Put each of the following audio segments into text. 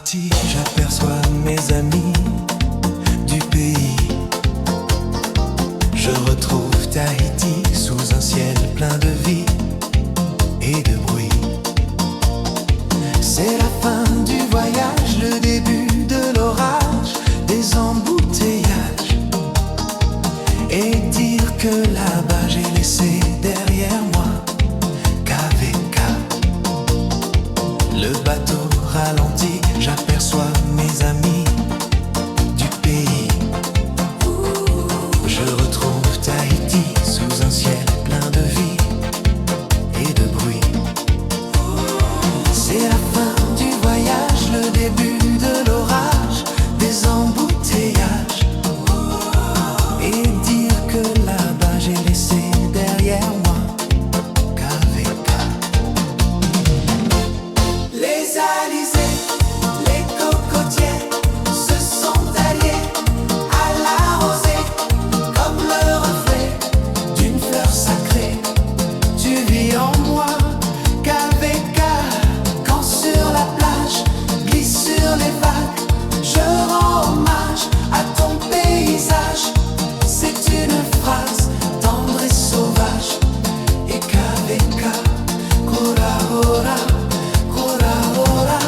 ralenti, j'aperçois mes amis du pays. Je retrouve Tahiti sous un ciel plein de vie et de bruit. C'est la fin du voyage, le début de l'orage, des embouteillages. Et dire que là-bas j'ai laissé derrière moi KVK. Le bateau ralenti, j'aperçois mes amis du pays. Je retrouve Tahiti sous un ciel plein de vie et de bruit. C'est la fin du voyage, le début de l'orage, des embouteillages. Et dire que là-bas j'ai laissé derrière moi KVK. Les alizés, les cocotiers se sont alliés à la rosée, comme le reflet d'une fleur sacrée. Tu vis en moi KVK. Quand sur la plage glisse sur les vagues, je rends hommage à ton paysage. C'est une phrase tendre et sauvage. Et KVK, Kora Ora, Kora Ora.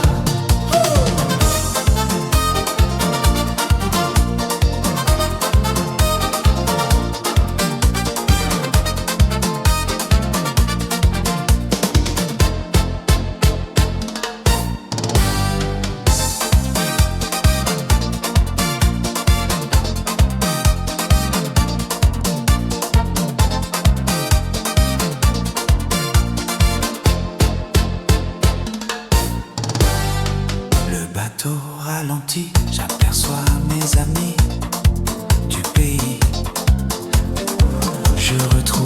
Le bateau ralenti, j'aperçois mes amis du pays. Je retrouve